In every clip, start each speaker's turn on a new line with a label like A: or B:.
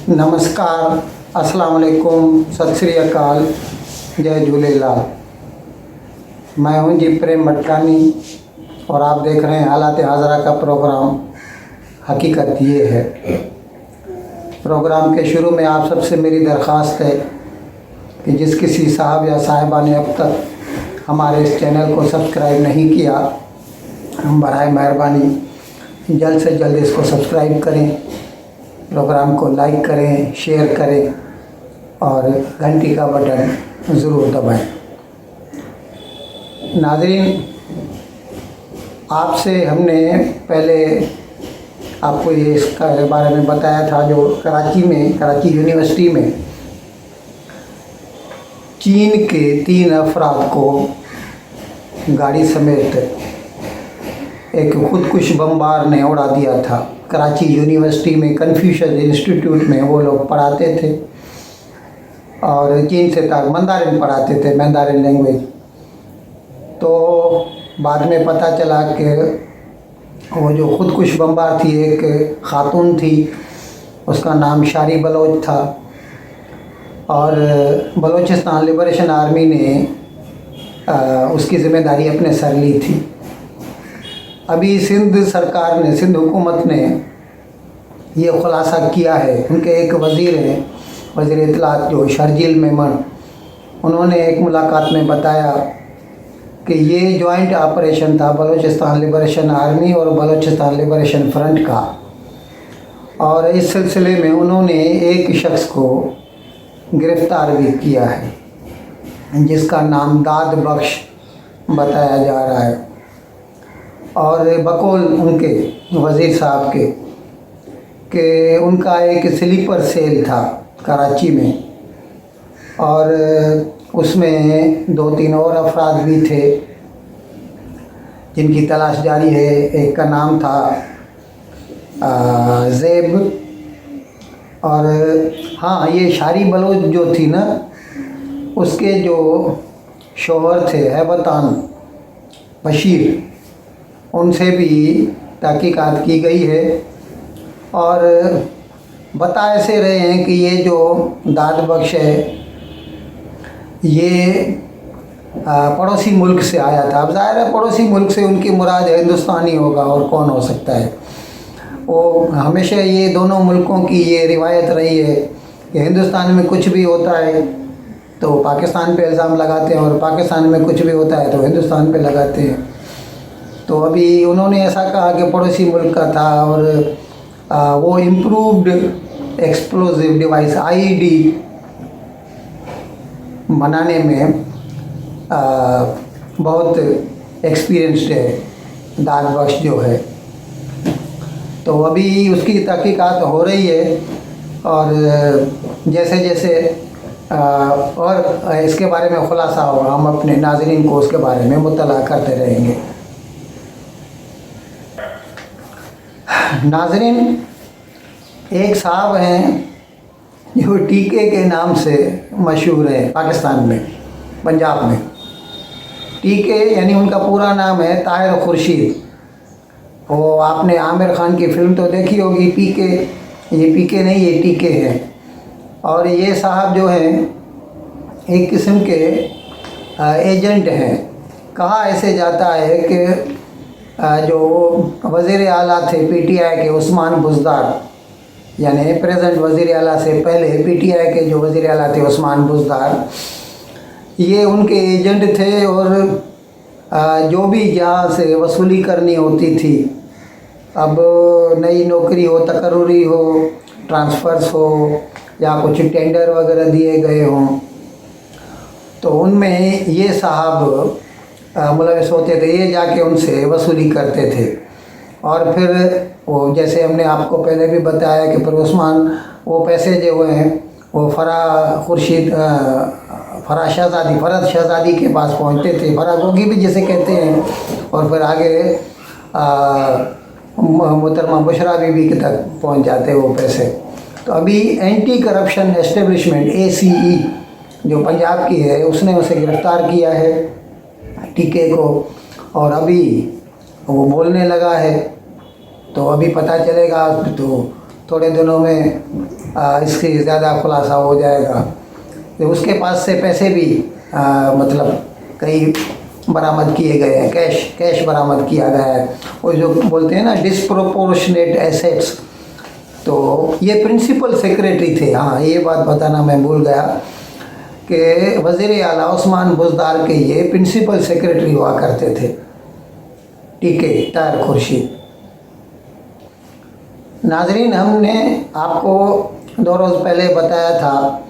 A: नमस्कार, अस्सलाम वालेकुम, सत श्री अकाल, जय झूलेलाल। मैं हूं जी प्रेम मटकानी और आप देख रहे हैं हालात हाजरा का प्रोग्राम। हकीकत ये है, प्रोग्राम के शुरू में आप सबसे मेरी दरख्वास्त है कि जिस किसी साहब या साहिबा ने अब तक हमारे इस चैनल को सब्सक्राइब नहीं किया, हम बराए मेहरबानी जल्द से जल्द इसको सब्सक्राइब करें, प्रोग्राम को लाइक करें, शेयर करें और घंटी का बटन ज़रूर दबाएं। नाज़रीन, आपसे हमने पहले आपको ये इसका बारे में बताया था, जो कराची यूनिवर्सिटी में चीन के 3 अफराद को गाड़ी समेत एक खुदकुश बमबार ने उड़ा दिया था। कराची यूनिवर्सिटी में कन्फ्यूशियस इंस्टीट्यूट में वो लोग पढ़ाते थे और चीन से तक मंदारिन पढ़ाते थे, मंदारिन लैंग्वेज। तो बाद में पता चला कि वो जो खुदकुश बमबार थी एक ख़ातून थी, उसका नाम शारी बलोच था और बलोचिस्तान लिबरेशन आर्मी ने उसकी ज़िम्मेदारी अपने सर ली थी। अभी सिंध सरकार ने, सिंध हुकूमत ने ये खुलासा किया है, उनके एक वज़ीर हैं, वज़ीर इत्तलात जो शर्जील मेमन, उन्होंने एक मुलाकात में बताया कि ये जॉइंट ऑपरेशन था बलोचिस्तान लिबरेशन आर्मी और बलोचिस्तान लिबरेशन फ्रंट का, और इस सिलसिले में उन्होंने एक शख्स को गिरफ़्तार भी किया है जिसका नाम दाद बख्श बताया जा रहा है। और बकौल उनके वज़ीर साहब के उनका एक स्लीपर सेल था कराची में और उसमें 2-3 और अफराद भी थे जिनकी तलाश जारी है। एक का नाम था ज़ेब, और हाँ, ये शारी बलोच जो थी ना, उसके जो शोहर थे हैबतान बशीर, उनसे भी तहकीकात की गई है और बता ऐसे रहे हैं कि ये जो दाद बख्श है ये पड़ोसी मुल्क से आया था। अब ज़ाहिर है पड़ोसी मुल्क से उनकी मुराद हिंदुस्तानी होगा और कौन हो सकता है। वो हमेशा ये दोनों मुल्कों की ये रिवायत रही है कि हिंदुस्तान में कुछ भी होता है तो पाकिस्तान पे इल्ज़ाम लगाते हैं और पाकिस्तान में कुछ भी होता है तो हिंदुस्तान पे लगाते हैं। तो अभी उन्होंने ऐसा कहा कि पड़ोसी मुल्क का था और वो इम्प्रूव्ड एक्सप्लोजिव डिवाइस आईईडी बनाने में बहुत एक्सपीरियंस्ड है दाद बख्श जो है। तो अभी उसकी तहकीकात हो रही है और जैसे जैसे और इसके बारे में खुलासा होगा हम अपने नाज़रीन को उसके बारे में मुत्तला करते रहेंगे। नाज़रीन, एक साहब हैं जो टीके के नाम से मशहूर है पाकिस्तान में, पंजाब में। टीके यानी उनका पूरा नाम है ताहिर खुर्शीद। वो आपने आमिर खान की फ़िल्म तो देखी होगी पीके, ये पीके नहीं, ये टीके है। और ये साहब जो हैं एक किस्म के एजेंट हैं। कहा ऐसे जाता है कि जो वज़ीर आला थे पीटीआई के उस्मान बुज़दार, यानी प्रेजेंट वज़ीर आला से पहले पीटीआई के जो वज़ीर आला थे उस्मान बुज़दार, ये उनके एजेंट थे और जो भी जहाँ से वसूली करनी होती थी, अब नई नौकरी हो, तकर्रुरी हो, ट्रांसफ़र्स हो या कुछ टेंडर वगैरह दिए गए हों, तो उनमें ये साहब मुलविस होते थे। ये जाके उनसे वसूली करते थे और फिर वो, जैसे हमने आपको पहले भी बताया कि फिर उस्मान वो पैसे जो हैं वो फरद शहज़ादी के पास पहुंचते थे, फरागोगी भी जिसे कहते हैं, और फिर आगे मोहतरमा बुशरा बीबी तक पहुंच जाते वो पैसे। तो अभी एंटी करप्शन एस्टेब्लिशमेंट ACE जो पंजाब की है, उसने उसे गिरफ़्तार किया है टीके को, और अभी वो बोलने लगा है। तो अभी पता चलेगा तो थोड़े दिनों में इसकी ज़्यादा खुलासा हो जाएगा। तो उसके पास से पैसे भी मतलब कई बरामद किए गए हैं, कैश बरामद किया गया है। और जो बोलते हैं ना डिस्प्रोपोर्शनेट एसेट्स, तो ये प्रिंसिपल सेक्रेटरी थे। हाँ, ये बात बताना मैं भूल गया कि वज़ीर आला उस्मान बुज़दार के ये प्रिंसिपल सेक्रेटरी हुआ करते थे, टीके ताहिर खुर्शीद। नाजरीन, हमने आपको 2 रोज़ पहले बताया था,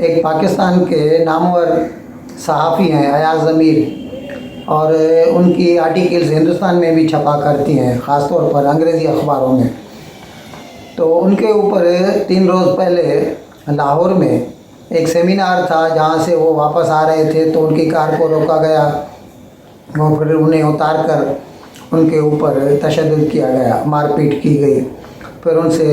A: एक पाकिस्तान के नामवर सहाफ़ी हैं अयाज़ ज़मीर, और उनकी आर्टिकल्स हिंदुस्तान में भी छपा करती हैं, ख़ास तौर पर अंग्रेज़ी अखबारों में। तो उनके ऊपर 3 रोज़ पहले लाहौर में एक सेमिनार था, जहाँ से वो वापस आ रहे थे, तो उनकी कार को रोका गया और फिर उन्हें उतार कर उनके ऊपर तशद्दुद किया गया, मारपीट की गई। फिर उनसे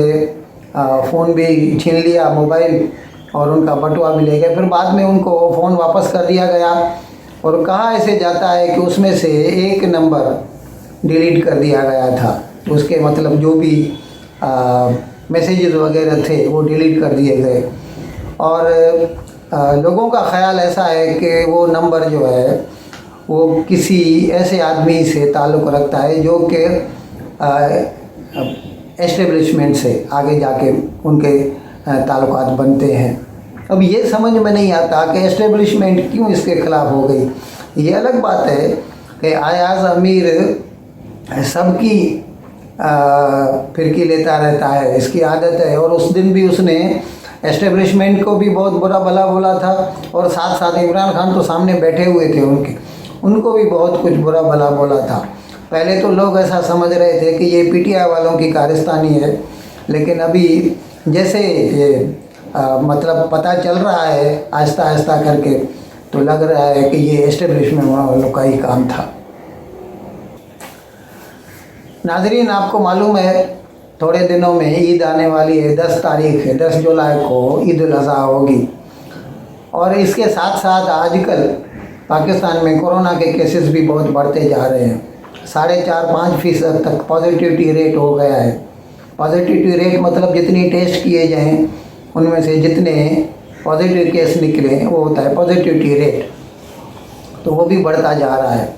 A: फ़ोन भी छीन लिया, मोबाइल, और उनका बटुआ भी ले गए। फिर बाद में उनको फ़ोन वापस कर दिया गया और कहा ऐसे जाता है कि उसमें से एक नंबर डिलीट कर दिया गया था। उसके मतलब जो भी मैसेजेस वगैरह थे वो डिलीट कर दिए गए। और लोगों का ख़्याल ऐसा है कि वो नंबर जो है वो किसी ऐसे आदमी से ताल्लुक़ रखता है जो कि एस्टेब्लिशमेंट से आगे जाके उनके ताल्लुकात बनते हैं। अब ये समझ में नहीं आता कि एस्टेब्लिशमेंट क्यों इसके ख़िलाफ़ हो गई। ये अलग बात है कि अयाज़ अमीर सबकी फिरकी लेता रहता है, इसकी आदत है। और उस दिन भी उसने एस्टेब्लिशमेंट को भी बहुत बुरा भला बोला था, और साथ साथ इमरान खान तो सामने बैठे हुए थे उनको भी बहुत कुछ बुरा भला बोला था। पहले तो लोग ऐसा समझ रहे थे कि ये पीटीआई वालों की कारस्तानी है, लेकिन अभी जैसे ये मतलब पता चल रहा है आहिस्ता आहिस्ता करके, तो लग रहा है कि ये एस्टेब्लिशमेंट वालों का ही काम था। नाजरीन, आपको मालूम है थोड़े दिनों में ईद आने वाली है, 10 तारीख है, 10 जुलाई को ईद उल अज़हा होगी। और इसके साथ साथ आजकल पाकिस्तान में कोरोना के केसेस भी बहुत बढ़ते जा रहे हैं। 4.5-5% तक पॉजिटिविटी रेट हो गया है। पॉजिटिविटी रेट मतलब जितनी टेस्ट किए जाएं उनमें से जितने पॉजिटिव केस निकले वो होता है पॉजिटिविटी रेट। तो वो भी बढ़ता जा रहा है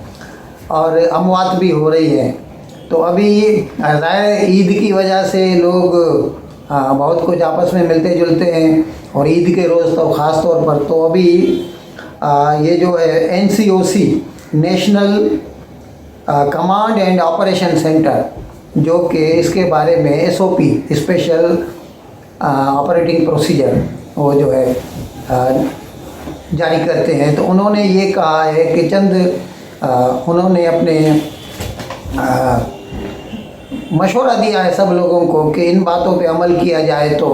A: और अमवात भी हो रही है। तो अभी ज़ाहिर ईद की वजह से लोग बहुत कुछ आपस में मिलते जुलते हैं, और ईद के रोज़ तो ख़ास तौर पर। तो अभी ये जो है NCOC, national command and operation centre, जो कि इसके बारे में SOP, स्पेशल ऑपरेटिंग प्रोसीजर, वो जो है जारी करते हैं। तो उन्होंने ये कहा है कि उन्होंने अपने मशवरा दिया है सब लोगों को कि इन बातों पे अमल किया जाए तो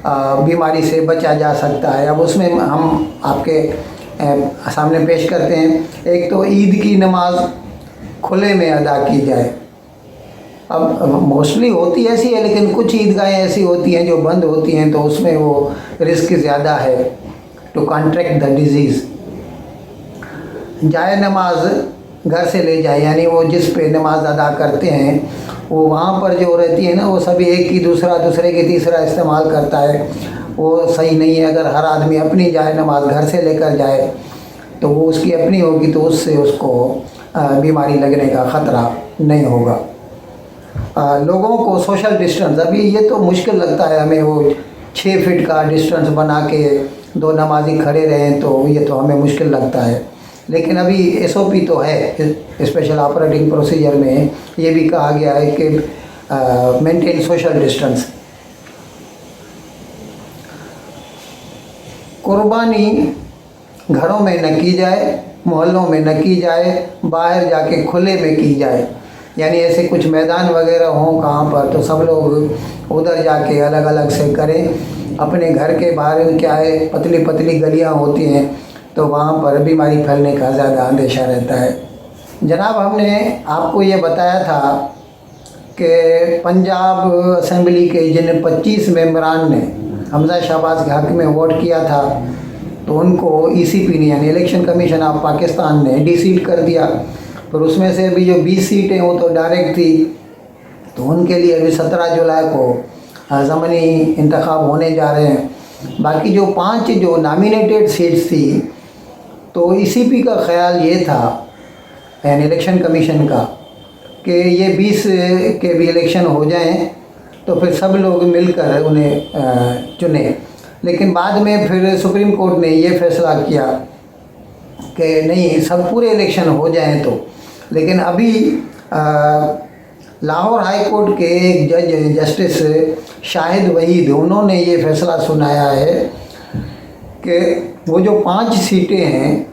A: बीमारी से बचा जा सकता है। अब उसमें हम आपके सामने पेश करते हैं। एक तो ईद की नमाज खुले में अदा की जाए। अब मोस्टली होती ऐसी है, लेकिन कुछ ईदगाहें ऐसी होती हैं जो बंद होती हैं, तो उसमें वो रिस्क ज़्यादा है टू कॉन्ट्रैक्ट द डिजीज़। जाए नमाज घर से ले जाए, यानी वो जिस पे नमाज अदा करते हैं वो वहाँ पर जो रहती है ना, वो सभी एक की दूसरा, दूसरे की तीसरा इस्तेमाल करता है। वो सही नहीं है। अगर हर आदमी अपनी जाए नमाज घर से लेकर जाए तो वो उसकी अपनी होगी, तो उससे उसको बीमारी लगने का ख़तरा नहीं होगा। लोगों को सोशल डिस्टेंस, अभी ये तो मुश्किल लगता है हमें, वो 6 फीट का डिस्टेंस बना के 2 नमाजी खड़े रहें, तो ये तो हमें मुश्किल लगता है। लेकिन अभी SOP तो है, स्पेशल ऑपरेटिंग प्रोसीजर में ये भी कहा गया है कि मेंटेन सोशल डिस्टेंस। कुर्बानी घरों में न की जाए, मोहल्लों में न की जाए, बाहर जाके खुले में की जाए। यानी ऐसे कुछ मैदान वगैरह हों कहाँ पर, तो सब लोग उधर जाके अलग अलग से करें। अपने घर के बाहर क्या है, पतली पतली गलियाँ होती हैं, तो वहाँ पर बीमारी फैलने का ज़्यादा अंदेशा रहता है। जनाब, हमने आपको ये बताया था कि पंजाब असेंबली के जिन 25 मेंबरान ने हमजा शहबाज के हक़ में वोट किया था, तो उनको ECP ने यानी इलेक्शन कमीशन ऑफ पाकिस्तान ने डिसीट कर दिया। फिर उसमें से अभी जो 20 सीटें वो तो डायरेक्ट थी, तो उनके लिए अभी 17 जुलाई को ज़मनी इंतखाब होने जा रहे हैं। बाकी जो 5 जो नॉमिनेटेड सीट्स थी, तो ईसीपी का ख्याल ये था, यानी इलेक्शन कमीशन का, कि ये 20 के भी इलेक्शन हो जाएं तो फिर सब लोग मिलकर उन्हें चुने। लेकिन बाद में फिर सुप्रीम कोर्ट ने ये फैसला किया कि नहीं, सब पूरे इलेक्शन हो जाएं तो। लेकिन अभी लाहौर हाई कोर्ट के एक जज जस्टिस शाहिद वहीद, उन्होंने ये फैसला सुनाया है कि वो जो 5 सीटें हैं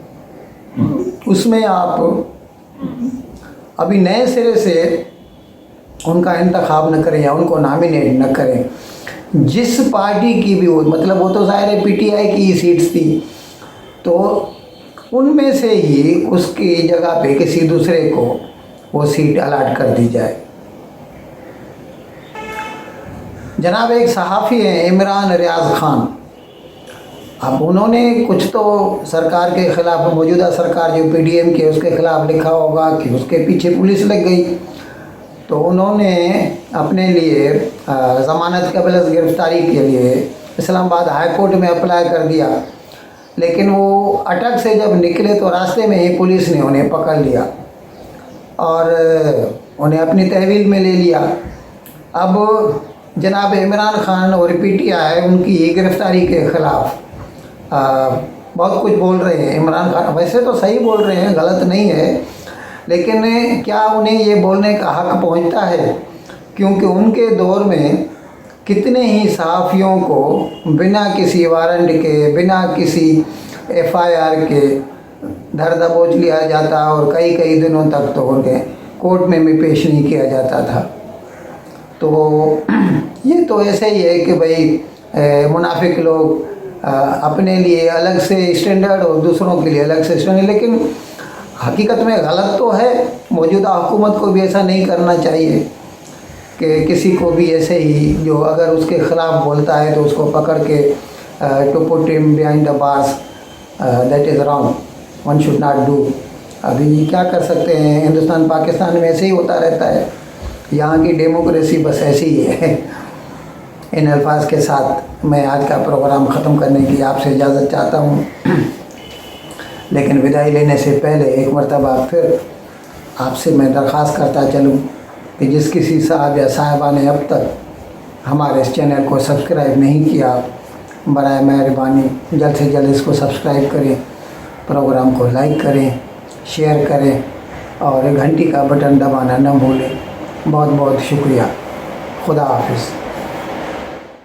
A: उसमें आप अभी नए सिरे से उनका इंतखाब न करें या उनको नॉमिनेट न करें। जिस पार्टी की भी हो, मतलब वो तो ज़ाहिर है पीटीआई की सीट्स थी, तो उनमें से ही उसकी जगह पे किसी दूसरे को वो सीट अलाट कर दी जाए। जनाब एक सहाफ़ी हैं इमरान रियाज खान, अब उन्होंने कुछ तो सरकार के ख़िलाफ़, मौजूदा सरकार जो पीडीएम के, उसके ख़िलाफ़ लिखा होगा कि उसके पीछे पुलिस लग गई, तो उन्होंने अपने लिए ज़मानत कबल गिरफ़्तारी के लिए इस्लामाबाद हाई कोर्ट में अप्लाई कर दिया। लेकिन वो अटक से जब निकले तो रास्ते में ही पुलिस ने उन्हें पकड़ लिया और उन्हें अपनी तहवील में ले लिया। अब जनाब इमरान खान और पीटीआई उनकी गिरफ़्तारी के ख़िलाफ़ बहुत कुछ बोल रहे हैं। इमरान खान वैसे तो सही बोल रहे हैं, गलत नहीं है, लेकिन क्या उन्हें ये बोलने का हक़ पहुंचता है? क्योंकि उनके दौर में कितने ही सहाफ़ियों को बिना किसी वारंट के, बिना किसी एफआईआर के धर दबोच लिया जाता और कई कई दिनों तक तो उन्हें कोर्ट में भी पेश नहीं किया जाता था। तो ये तो ऐसे ही है कि भाई मुनाफिक लोग अपने लिए अलग से स्टैंडर्ड और दूसरों के लिए अलग से स्टैंडर्ड, लेकिन हकीकत में गलत तो है। मौजूदा हुकूमत को भी ऐसा नहीं करना चाहिए कि किसी को भी ऐसे ही, जो अगर उसके ख़िलाफ़ बोलता है तो उसको पकड़ के to put him behind the bars, that is wrong, one should not do. अभी क्या कर सकते हैं, हिंदुस्तान पाकिस्तान में ऐसे ही होता रहता है, यहाँ की डेमोक्रेसी बस ऐसी ही है। इन अल्फाज के साथ मैं आज का प्रोग्राम ख़त्म करने की आपसे इजाज़त चाहता हूँ, लेकिन विदाई लेने से पहले एक मरतबा फिर आपसे मैं दरख्वास्त करता चलूँ कि जिस किसी साहब या साहिबा ने अब तक हमारे इस चैनल को सब्सक्राइब नहीं किया, बराए मेहरबानी जल्द से जल्द इसको सब्सक्राइब करें, प्रोग्राम को लाइक करें, शेयर करें और घंटी का बटन दबाना न भूलें। बहुत बहुत शुक्रिया। खुदा हाफिज़।